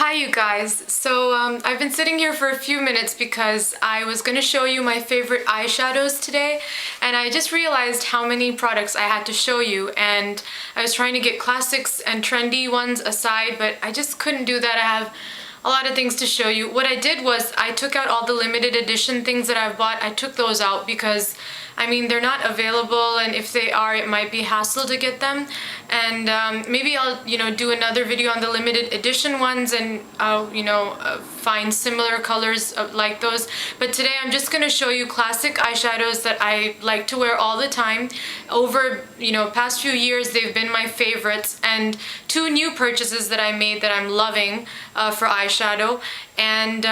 Hi you guys. So I've been sitting here for a few minutes because I was going to show you my favorite eyeshadows today, and I just realized how many products I had to show you, and I was trying to get classics and trendy ones aside, but I just couldn't do that. I have a lot of things to show you. What I did was I took out all the limited edition things that I've bought. I took those out because I mean, they're not available, and if they are, it might be hassle to get them. And maybe I'll, do another video on the limited edition ones and find similar colors like those. But today I'm just going to show you classic eyeshadows that I like to wear all the time. Over, past few years, they've been my favorites, and two new purchases that I made that I'm loving for eyeshadow. And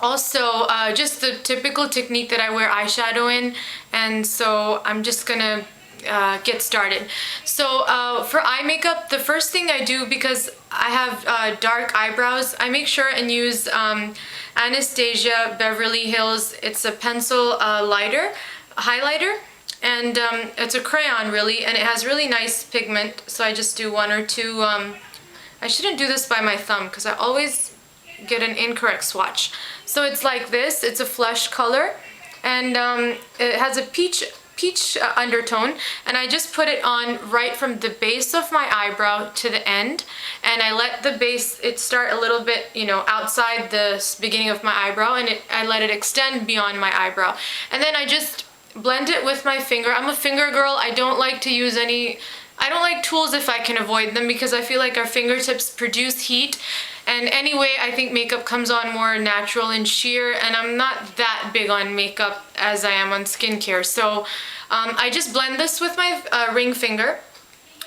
also, just the typical technique that I wear eyeshadow in, and so I'm just gonna get started. So for eye makeup, the first thing I do, because I have dark eyebrows, I make sure and use Anastasia Beverly Hills. It's a pencil highlighter, and it's a crayon really, and it has really nice pigment, so I just do one or two. I shouldn't do this by my thumb because I always get an incorrect swatch. So it's like this, it's a flesh color, and it has a peach undertone, and I just put it on right from the base of my eyebrow to the end, and I let the base, it start a little bit, outside the beginning of my eyebrow, and I let it extend beyond my eyebrow. And then I just blend it with my finger. I'm a finger girl. I don't like to use I don't like tools if I can avoid them, because I feel like our fingertips produce heat. And anyway, I think makeup comes on more natural and sheer, and I'm not that big on makeup as I am on skincare. So I just blend this with my ring finger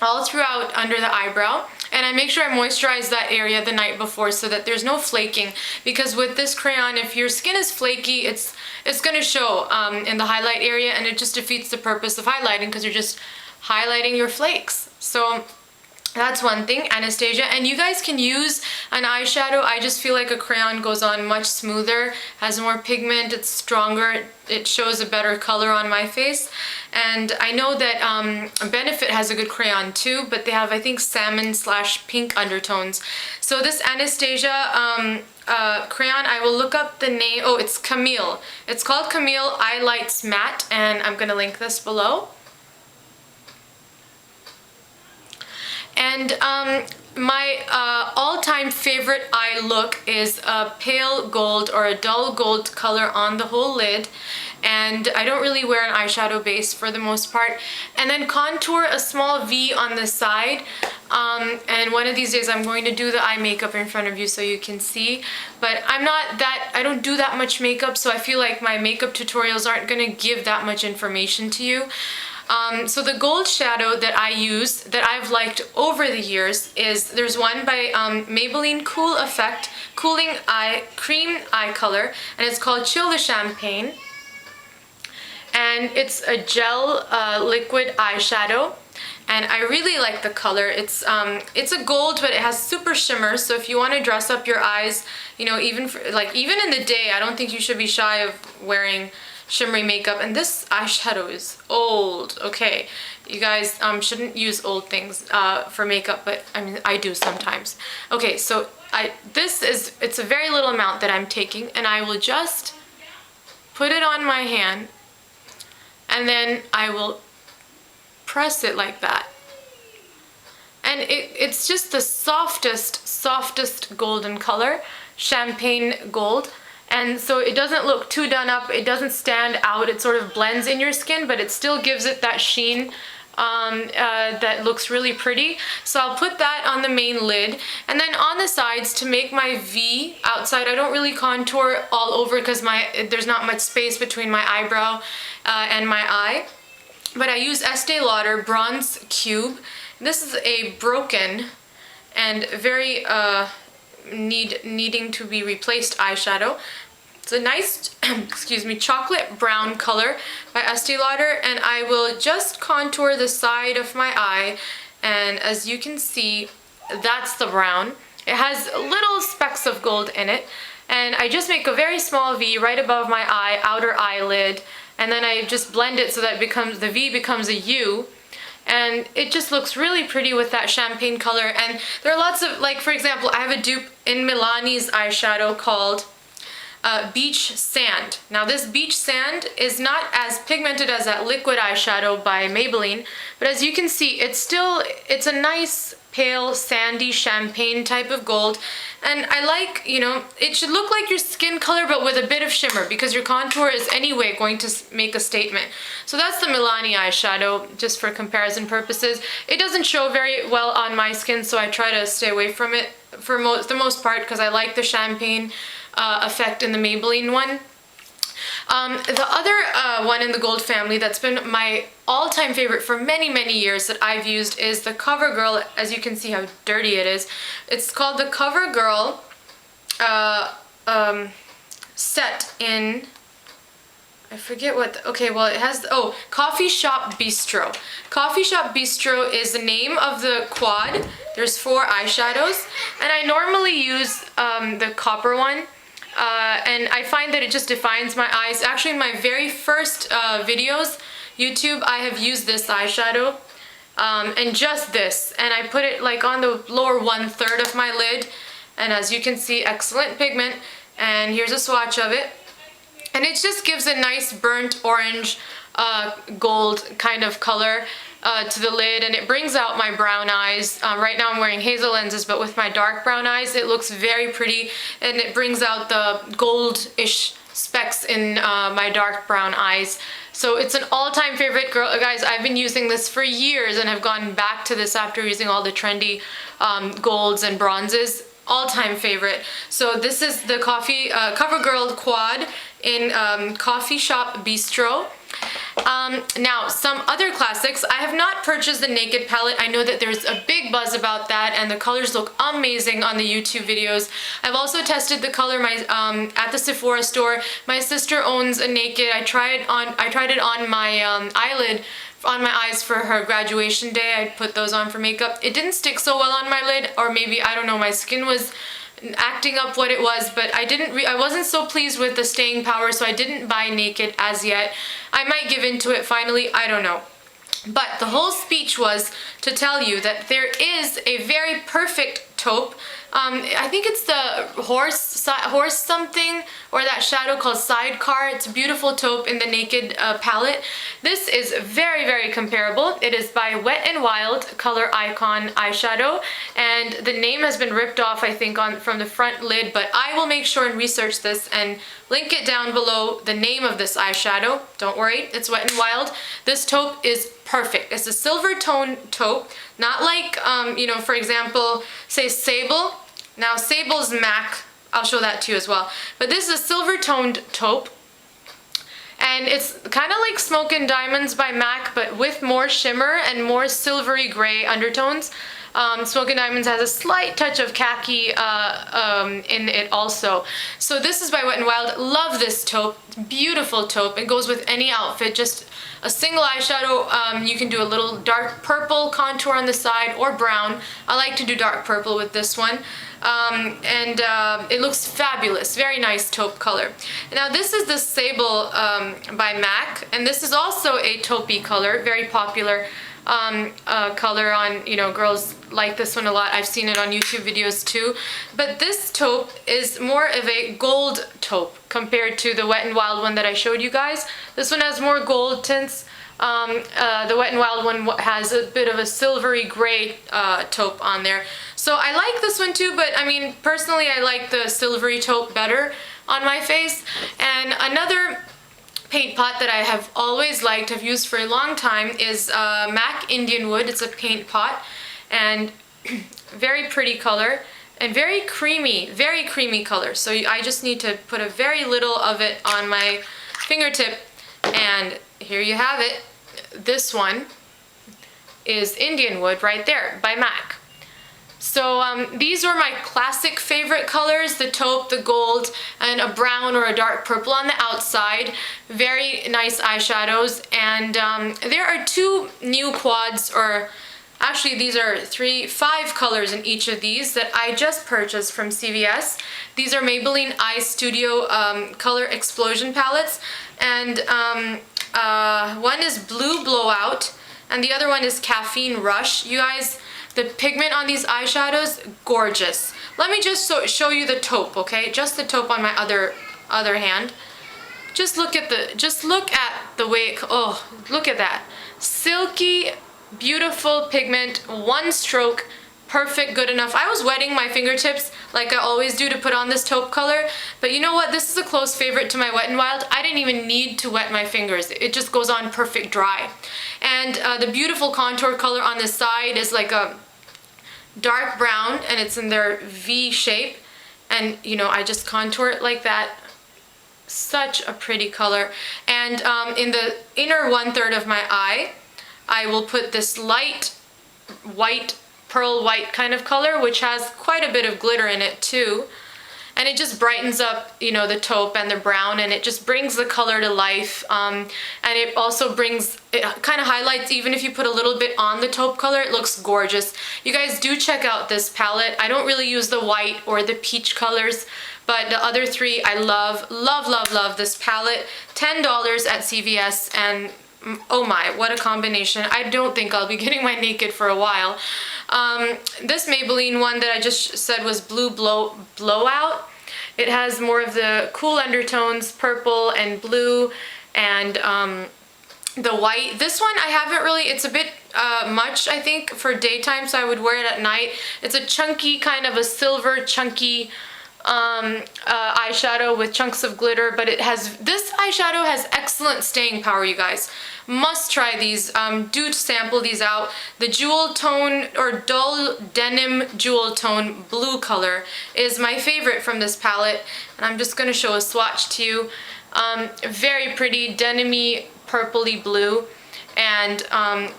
all throughout under the eyebrow, and I make sure I moisturize that area the night before so that there's no flaking, because with this crayon, if your skin is flaky, it's going to show in the highlight area, and it just defeats the purpose of highlighting because you're just highlighting your flakes. So that's one thing, Anastasia. And you guys can use an eyeshadow. I just feel like a crayon goes on much smoother, has more pigment, it's stronger, it shows a better color on my face. And I know that Benefit has a good crayon too, but they have, I think, salmon/pink undertones. So this Anastasia crayon, I will look up the name. Oh, it's Camille. It's called Camille Eye Lights Matte, and I'm gonna link this below. And my all-time favorite eye look is a pale gold or a dull gold color on the whole lid, and I don't really wear an eyeshadow base for the most part. And then contour a small V on the side, and one of these days I'm going to do the eye makeup in front of you so you can see. But I don't do that much makeup, so I feel like my makeup tutorials aren't going to give that much information to you. So the gold shadow that I use, that I've liked over the years, is there's one by Maybelline Cool Effect Cooling Eye Cream Eye Color, and it's called Chill the Champagne. And it's a gel liquid eyeshadow, and I really like the color. It's a gold, but it has super shimmer, so if you want to dress up your eyes, even in the day, I don't think you should be shy of wearing shimmery makeup. And this eyeshadow is old. Okay, you guys shouldn't use old things for makeup, but I mean, I do sometimes. Okay, so it's a very little amount that I'm taking, and I will just put it on my hand, and then I will press it like that. And it's just the softest golden color, champagne gold. And so it doesn't look too done up, it doesn't stand out, it sort of blends in your skin, but it still gives it that sheen that looks really pretty. So I'll put that on the main lid, and then on the sides, to make my V outside, I don't really contour all over because there's not much space between my eyebrow and my eye, but I use Estee Lauder Bronze Cube. This is a broken and very needing to be replaced eyeshadow. It's a nice chocolate brown color by Estee Lauder, and I will just contour the side of my eye, and as you can see, that's the brown. It has little specks of gold in it, and I just make a very small V right above my outer eyelid, and then I just blend it so that the V becomes a U. and it just looks really pretty with that champagne color. And there are lots of, like for example, I have a dupe in Milani's eyeshadow called Beach Sand. Now this Beach Sand is not as pigmented as that liquid eyeshadow by Maybelline, but as you can see, it's a nice pale sandy champagne type of gold, and I like, you know, it should look like your skin color but with a bit of shimmer, because your contour is anyway going to make a statement. So that's the Milani eyeshadow, just for comparison purposes. It doesn't show very well on my skin, so I try to stay away from it for the most part, because I like the champagne effect in the Maybelline one. The other one in the gold family that's been my all-time favorite for many, many years that I've used is the CoverGirl. As you can see how dirty it is. It's called the CoverGirl set in, I forget what, okay, well it has, oh, Coffeeshop Bistro. Coffeeshop Bistro is the name of the quad. There's 4 eyeshadows, and I normally use the copper one. And I find that it just defines my eyes. Actually, in my very first videos, YouTube, I have used this eyeshadow, and just this, and I put it like on the lower 1/3 of my lid, and as you can see, excellent pigment, and here's a swatch of it, and it just gives a nice burnt orange gold kind of color to the lid, and it brings out my brown eyes. Right now I'm wearing hazel lenses, but with my dark brown eyes it looks very pretty, and it brings out the gold-ish specks in my dark brown eyes. So it's an all-time favorite, guys. I've been using this for years and have gone back to this after using all the trendy golds and bronzes. All-time favorite. So this is the CoverGirl quad in Coffeeshop Bistro. Now, some other classics. I have not purchased the Naked palette. I know that there's a big buzz about that, and the colors look amazing on the YouTube videos. I've also tested the color at the Sephora store. My sister owns a Naked. I tried it on my eyelid, on my eyes for her graduation day. I put those on for makeup. It didn't stick so well on my lid, or maybe, I don't know, my skin was acting up what it was, but I wasn't so pleased with the staying power, so I didn't buy Naked as yet. I might give into it finally, I don't know. But the whole speech was to tell you that there is a very perfect taupe. I think it's the horse something, or that shadow called Sidecar. It's a beautiful taupe in the Naked palette. This is very, very comparable. It is by Wet n Wild Color Icon eyeshadow, and the name has been ripped off, I think, from the front lid, but I will make sure and research this and link it down below, the name of this eyeshadow. Don't worry, it's Wet n Wild. This taupe is perfect. It's a silver tone taupe, not like, you know, for example, say Sable. Now Sable's MAC, I'll show that to you as well. But this is a silver toned taupe, and it's kind of like Smoke and Diamonds by MAC, but with more shimmer and more silvery gray undertones. Smoke and Diamonds has a slight touch of khaki in it also. So this is by Wet n Wild. Love this taupe. Beautiful taupe. It goes with any outfit. Just a single eyeshadow. You can do a little dark purple contour on the side, or brown. I like to do dark purple with this one. It looks fabulous. Very nice taupe color. Now this is the Sable by MAC, and this is also a taupey color. Very popular color on, you know, girls like this one a lot. I've seen it on YouTube videos too. But this taupe is more of a gold taupe compared to the Wet n Wild one that I showed you guys. This one has more gold tints. The Wet n Wild one has a bit of a silvery gray taupe on there. So I like this one too, but I mean, personally I like the silvery taupe better on my face. And another paint pot that I have always liked, have used for a long time, is MAC Indianwood. It's a paint pot, and very pretty color, and very creamy color. So I just need to put a very little of it on my fingertip, and here you have it. This one is Indianwood right there by MAC. So these were my classic favorite colors, the taupe, the gold, and a brown or a dark purple on the outside. Very nice eyeshadows. And there are 2 new quads, or actually these are 5 colors in each of these that I just purchased from CVS. These are Maybelline Eyestudio Color Explosion palettes, and one is Blue Blowout, and the other one is Caffeine Rush. You guys, the pigment on these eyeshadows, gorgeous. Let me just show you the taupe, okay? Just the taupe on my other hand. Just look at the way oh, look at that. Silky, beautiful pigment, one stroke, perfect, good enough. I was wetting my fingertips like I always do to put on this taupe color, but you know what? This is a close favorite to my Wet n Wild. I didn't even need to wet my fingers. It just goes on perfect dry. And the beautiful contour color on the side is like a dark brown, and it's in their V shape. And you know, I just contour it like that. Such a pretty color. And in the inner 1/3 of my eye, I will put this light white, pearl white kind of color, which has quite a bit of glitter in it too. And it just brightens up, you know, the taupe and the brown, and it just brings the color to life. And it also it kind of highlights, even if you put a little bit on the taupe color, it looks gorgeous. You guys do check out this palette. I don't really use the white or the peach colors, but the other three I love, love, love, love this palette. $10 at CVS, and oh my, what a combination. I don't think I'll be getting my naked for a while. This Maybelline one that I just said was Blue Blowout. It has more of the cool undertones, purple and blue, and the white. This one I haven't really, it's a bit much, I think, for daytime, so I would wear it at night. It's a chunky, kind of a silver chunky eyeshadow with chunks of glitter, but this eyeshadow has excellent staying power, you guys. Must try these. Do sample these out. The jewel tone, or dull denim jewel tone blue color, is my favorite from this palette, and I'm just going to show a swatch to you. Very pretty, denim-y, purpley blue. And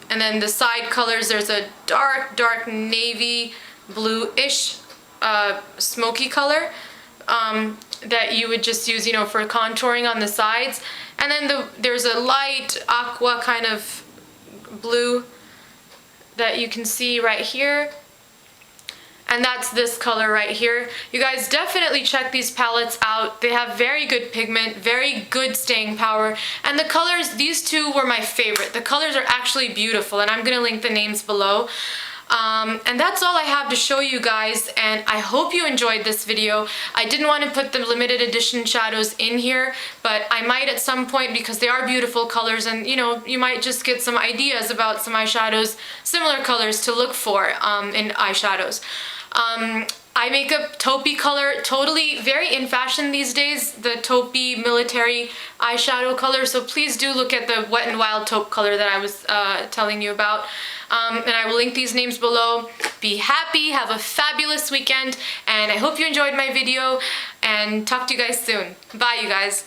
then the side colors, there's a dark navy blue-ish smoky color that you would just use, you know, for contouring on the sides. And then there's a light aqua kind of blue that you can see right here. And that's this color right here. You guys definitely check these palettes out. They have very good pigment, very good staying power. And the colors, these two were my favorite. The colors are actually beautiful, and I'm gonna link the names below. And that's all I have to show you guys, and I hope you enjoyed this video. I didn't want to put the limited edition shadows in here, but I might at some point, because they are beautiful colors, and you know, you might just get some ideas about some eyeshadows, similar colors to look for in eyeshadows. Eye makeup, taupey color, totally very in fashion these days, the taupey military eyeshadow color, so please do look at the Wet n Wild taupe color that I was telling you about. And I will link these names below. Be happy, have a fabulous weekend, and I hope you enjoyed my video, and talk to you guys soon. Bye, you guys.